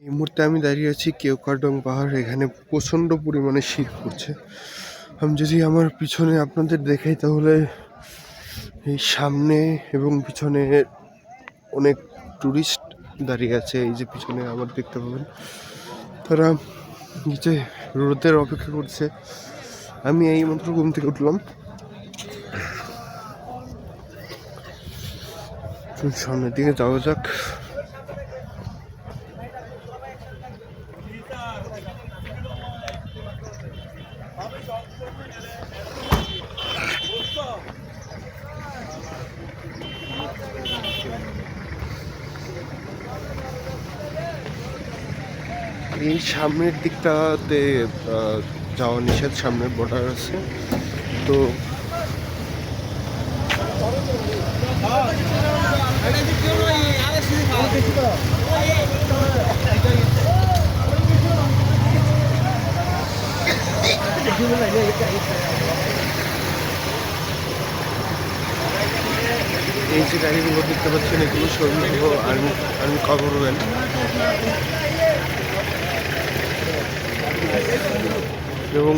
এই মুহূর্তে আমি দাঁড়িয়ে আছি কেওক্রাডং পাহাড়। এখানে প্রচণ্ড পরিমাণে শীত পড়ছে। আমি যদি আমার পিছনে আপনাদের দেখাই তাহলে এই সামনে এবং পিছনে অনেক টুরিস্ট দাঁড়িয়ে আছে। এই যে পিছনে আমার দেখতে পাবেন, তারা নিচে রোদের অপেক্ষা করছে। আমি এই মাত্র ঘুম থেকে উঠলাম। সামনের দিকে যাওয়া যাক। এই সামনের দিকটাতে যাওয়া নিষেধ, সামনের বর্ডার আছে। তো এই যে গাড়িগুলো দেখতে পাচ্ছেন, এগুলো সবগুলো আর্মি গভর্নমেন্ট। এবং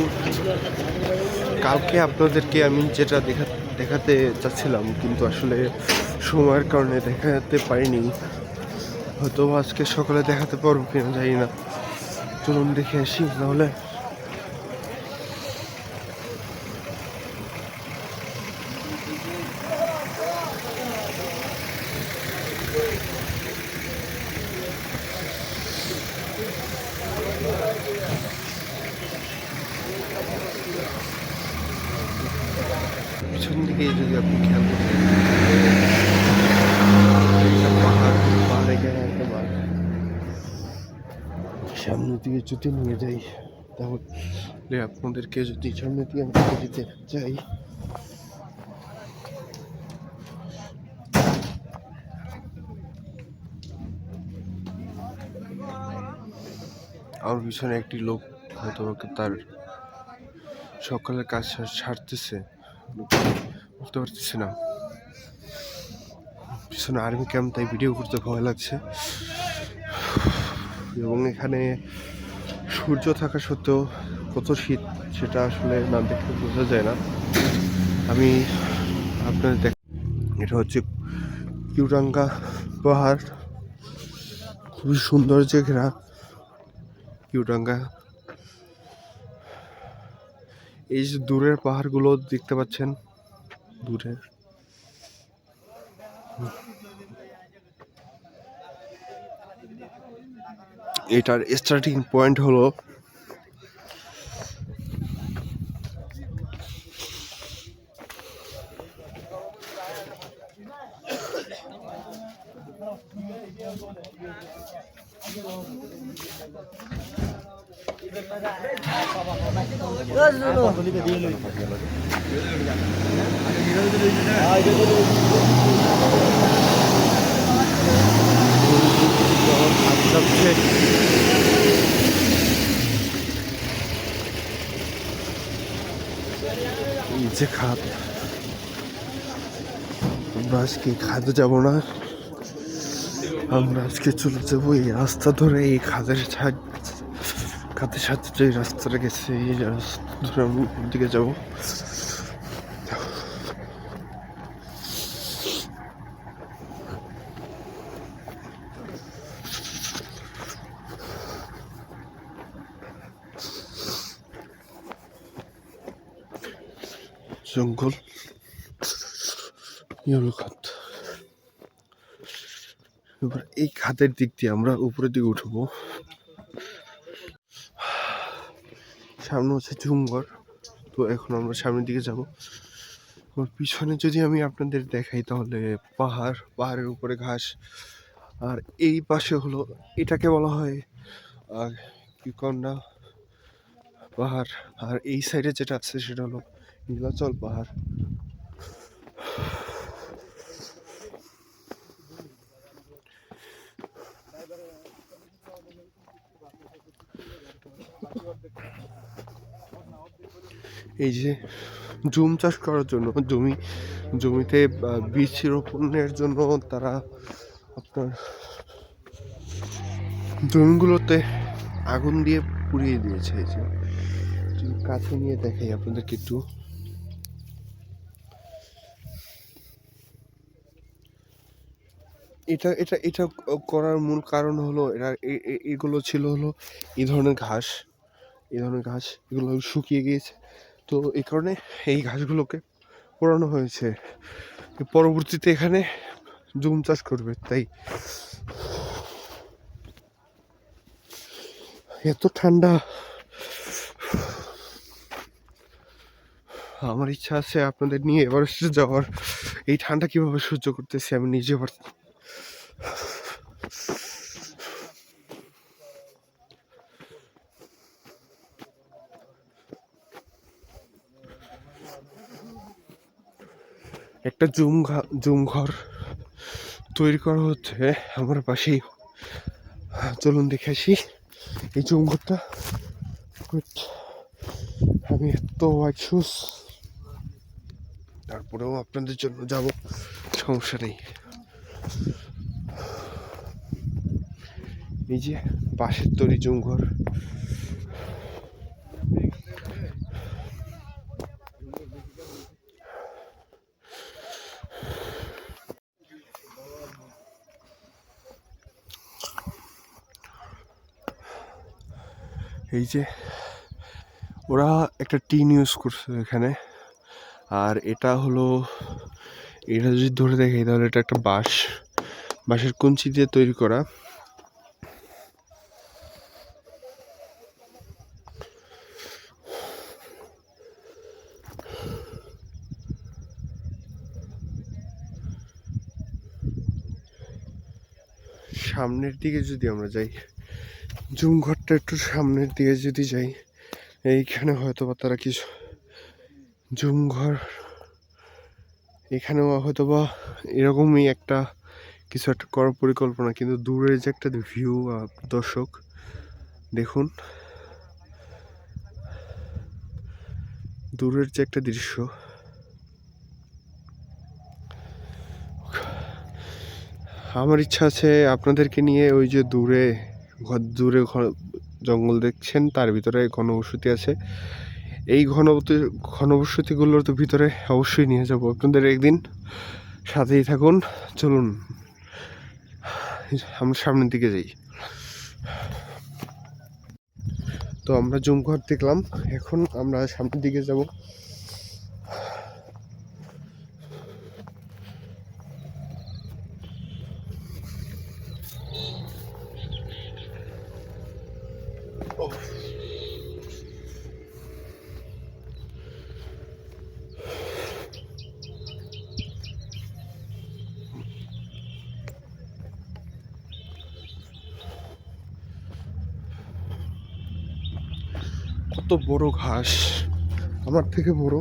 কালকে আপনাদেরকে আমি যেটা দেখাতে চাচ্ছিলাম, কিন্তু আসলে সময়ের কারণে দেখাতে পারিনি। হয়তো আজকে সকালে দেখাতে পারবো কিনা জানি না। চলুন দেখে আসি তাহলে। পিছন দিকে যদি আপনি খেয়াল করেন, সামনের দিকে যদি নিয়ে যাই তাহলে আপনাদেরকে যদি সামনের দিকে আমি দিতে চাই, আমার পিছনে একটি লোক হয়তো তার সকালের কাজ ছাড়তেছে, বুঝতে পারতেছি না। পিছনে আর্মি ক্যাম্প, তাই ভিডিও করতে ভয় লাগছে। এবং এখানে সূর্য থাকা সত্ত্বেও কত শীত সেটা আসলে না দেখলে বোঝা যায় না। আমি আপনাদের এটা হচ্ছে কিউরাঙ্গা পাহাড়, খুবই সুন্দর যে ঘেরা কিউরাঙ্গা। এই যে দূরের পাহাড়গুলো দেখতে পাচ্ছেন, দূরে এটার স্টার্টিং পয়েন্ট হলো যে খাদ। আমরা আজকে খাদে যাব না, আমরা আজকে চলে যাবো এই রাস্তা ধরে। এই খাদের সাথে যে রাস্তাটা গেছে, এই রাস্তা ধরে আমি দিকে যাবো। জঙ্গল, ইয়েলো খাদ। এবার এই খাদের দিক দিয়ে আমরা উপরের দিকে উঠবো। সামনে হচ্ছে ঝুমঘর। তো এখন আমরা সামনের দিকে যাব। ওর পিছনে যদি আমি আপনাদের দেখাই তাহলে পাহাড়ের উপরে ঘাস, আর এই পাশে হলো, এটাকে বলা হয় কিউরাঙ্গা পাহাড়। আর এই সাইডে যেটা আছে সেটা হলো নীলাচল পাহাড়। এই যে জুম চাষ করার জন্য জমিতে বীজ রোপণের জন্য তারা আপনার জমিগুলোতে আগুন দিয়ে পুড়িয়ে দিয়েছে। এই যে যদি কাছে নিয়ে দেখাই আপনাদেরকে একটু, এটা এটা এটা করার মূল কারণ হলো এগুলো ছিল হলো এই ধরনের ঘাস, এগুলো শুকিয়ে গিয়েছে। তো এই কারণে এই ঘাসগুলোকে পোড়ানো হয়েছে। পরবর্তীতে এখানে জুম চাষ করবে, তাই এত ঠান্ডা। আমার ইচ্ছা আছে আপনাদের নিয়ে এভারেস্টে যাওয়ার। এই ঠান্ডা কিভাবে সহ্য করতেছি আমি নিজে পারছি। একটা জুম ঘর তৈরি করা হচ্ছে আমার পাশেই। চলুন দেখে আসি এই জুম ঘরটা। আমি এত হোয়াইট শুজ, তারপরেও আপনাদের জন্য যাব, সমস্যা নেই। এই যে বাঁশের তৈরি জুম ঘর। এই যে ওরা একটা টিন ইউজ করছে এখানে, আর এটা যদি ধরে দেখে তাহলে এটা একটা বাঁশের কঞ্চি দিয়ে তৈরি করা। সামনের দিকে যদি আমরা যাই, জুম ঘরটা একটু সামনের দিকে যদি যাই, এইখানে হয়তো বা তারা কিছু জুম ঘর, এখানেও হয়তো বা এরকমই কিছু একটা করার পরিকল্পনা। কিন্তু দূরের যে একটা ভিউ, দর্শক দেখুন, দূরের যে একটা দৃশ্য, আমার ইচ্ছা আছে আপনাদেরকে নিয়ে ওই যে দূরে জঙ্গল দেখছেন, তার ভিতরে ঘনবসতি আছে। এই ঘনবসতিগুলোর তো ভিতরে অবশ্যই নিয়ে যাব আপনাদের একদিন, সাথেই থাকুন। চলুন আমরা সামনের দিকে যাই। তো আমরা জুম ঘর দেখলাম, এখন আমরা সামনের দিকে যাব। কত বড় ঘাস, আমার থেকে বড়।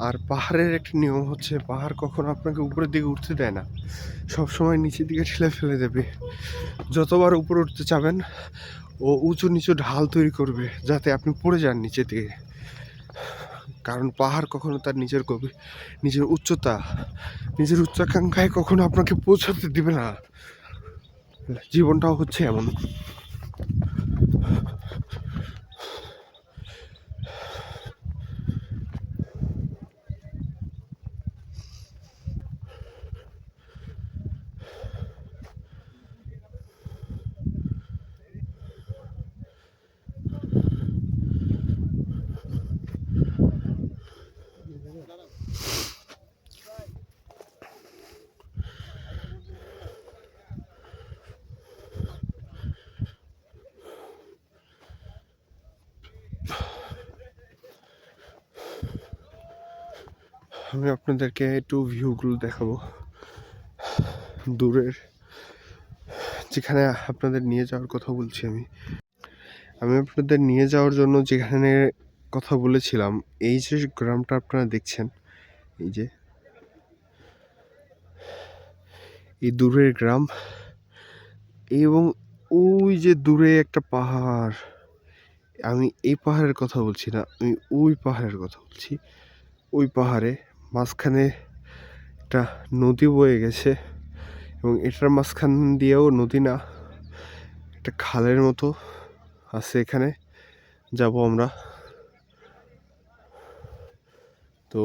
আর পাহাড়ের একটা নিয়ম হচ্ছে, পাহাড় কখনো আপনাকে উপরের দিকে উঠতে দেয় না, সবসময় নিচের দিকে ঠেলে ফেলে দেবে। যতবার উপরে উঠতে চাবেন ও উঁচু নিচু ঢাল তৈরি করবে যাতে আপনি পড়ে যান নিচের দিকে। কারণ পাহাড় কখনো তার নিজের উচ্চাকাঙ্ক্ষায় কখনো আপনাকে পৌঁছাতে দিবে না। জীবনটাও হচ্ছে এমন। আমি আপনাদেরকে একটু ভিউগুলো দেখাবো দূরের, যেখানে আপনাদের নিয়ে যাওয়ার কথা বলছি। আমি আপনাদের নিয়ে যাওয়ার জন্য যেখানে কথা বলেছিলাম, এই যে গ্রামটা আপনারা দেখছেন, এই যে এই দূরের গ্রাম, এবং ওই যে দূরে একটা পাহাড়, আমি এই পাহাড়ের কথা বলছি না, আমি ওই পাহাড়ের কথা বলছি। ওই পাহাড়ে মাঝখানে একটা নদী বয়ে গেছে, এবং এটার মাঝখান দিয়েও নদী না, একটা খালের মতো আছে, এখানে যাব আমরা। তো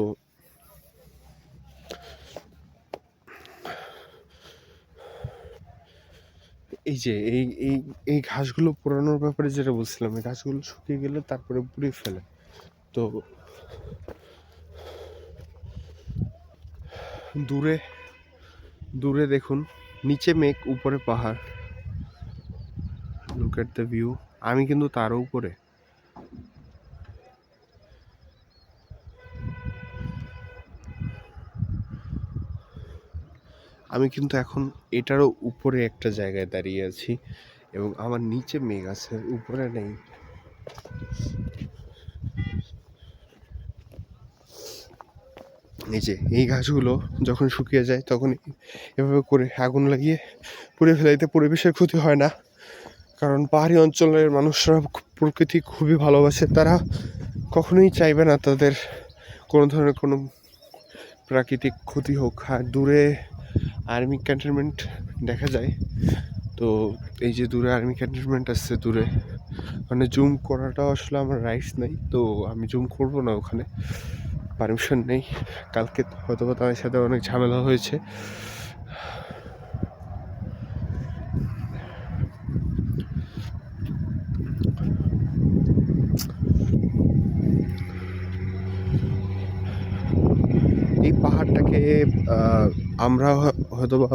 এই যে এই এই এই ঘাসগুলো পোড়ানোর ব্যাপারে যেটা বলছিলাম, এই ঘাসগুলো শুকিয়ে গেলে তারপরে পুড়িয়ে ফেলে। তো দূরে দূরে দেখুন, নিচে মেঘ, উপরে পাহাড়। Look at the view. আমি কিন্তু তারও উপরে। আমি কিন্তু এখন এটারও উপরে একটা জায়গায় দাঁড়িয়ে আছি এবং আমার নিচে মেঘ আছে, উপরে নেই। এই যে এই গাছগুলো যখন শুকিয়ে যায় তখন এভাবে করে আগুন লাগিয়ে পুড়ে ফেলে। এতে পরিবেশের ক্ষতি হয় না, কারণ পাহাড়ি অঞ্চলের মানুষরা প্রকৃতি খুবই ভালোবাসে। তারা কখনোই চাইবে না তাদের কোনো ধরনের কোনো প্রাকৃতিক ক্ষতি হোক। আর দূরে আর্মি ক্যান্টনমেন্ট দেখা যায়। তো এই যে দূরে আর্মি ক্যান্টনমেন্ট আসছে দূরে, মানে জুম করাটাও আসলে আমার রাইটস নেই, তো আমি জুম করবো না, ওখানে পারমিশন নেই। কালকে হয়তো বা তাদের সাথে অনেক ঝামেলা হয়েছে। এই পাহাড়টাকে আমরা হয়তো বা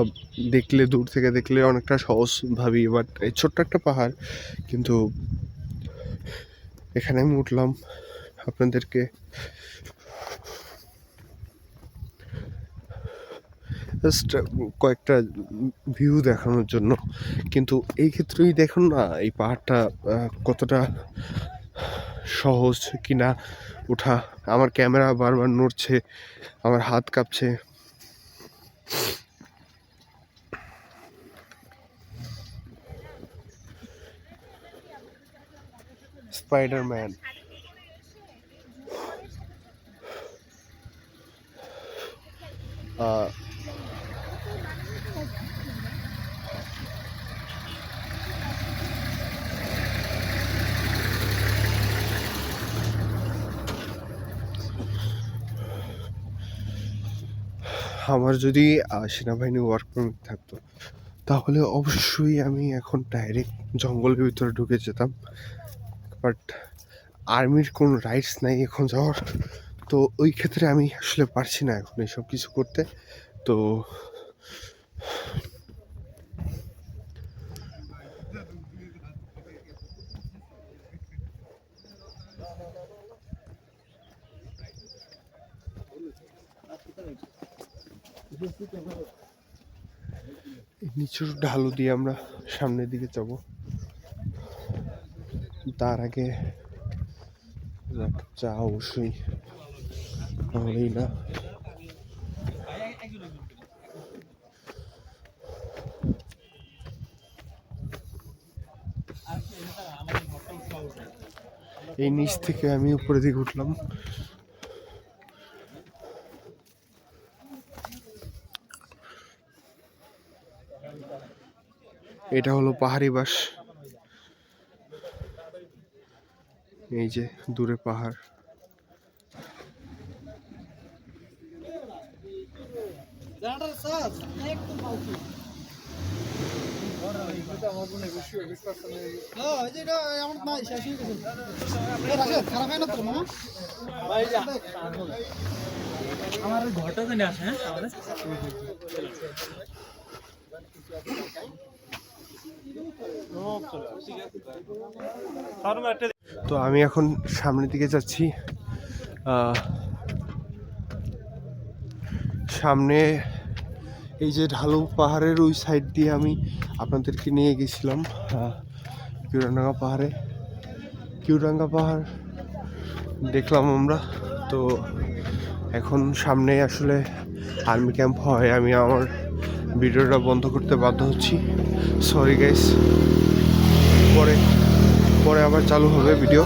দেখলে, দূর থেকে দেখলে অনেকটা সহজ ভাবি, বাট এই ছোট্ট একটা পাহাড়, কিন্তু এখানে আমি উঠলাম আপনাদেরকে জাস্ট কয়েকটা ভিউ দেখানোর জন্য। কিন্তু এই ক্ষেত্রেই দেখুন না এই পাহাড়টা কতটা সহজ কিনা ওঠা। আমার ক্যামেরা বারবার নড়ছে, আমার হাত কাঁপছে। স্পাইডারম্যান। আমার যদি সেনাবাহিনী ওয়ার্ক পারমিট থাকতো তাহলে অবশ্যই আমি এখন ডাইরেক্ট জঙ্গলের ভিতরে ঢুকে যেতাম, বাট আর্মির কোনো রাইটস নাই এখন যাওয়ার। তো ওই ক্ষেত্রে আমি আসলে পারছি না এখন এসব কিছু করতে। তো নিচুর ঢালু দিয়ে আমরা সামনের দিকে যাব। তার আগে চা অবশ্যই, নাহলেই না। এই নিচ থেকে আমি উপরের দিকে উঠলাম। এটা হলো পাহাড়ি বাস। এই যে দূরে পাহাড়। আমার ঘরটা তো আসে। হ্যাঁ তো আমি এখন সামনের দিকে যাচ্ছি। সামনে এই যে ঢালু পাহাড়ের ওই সাইড দিয়ে আমি আপনাদেরকে নিয়ে গেছিলাম কিউরাডাঙ্গা পাহাড়ে। কিউরাডাঙ্গা পাহাড় দেখলাম আমরা। তো এখন সামনে আসলে আর্মি ক্যাম্প হয়, আমি আমার ভিডিওটা বন্ধ করতে বাধ্য হচ্ছি, সরি গাইস। পরে আবার চালু হবে ভিডিও।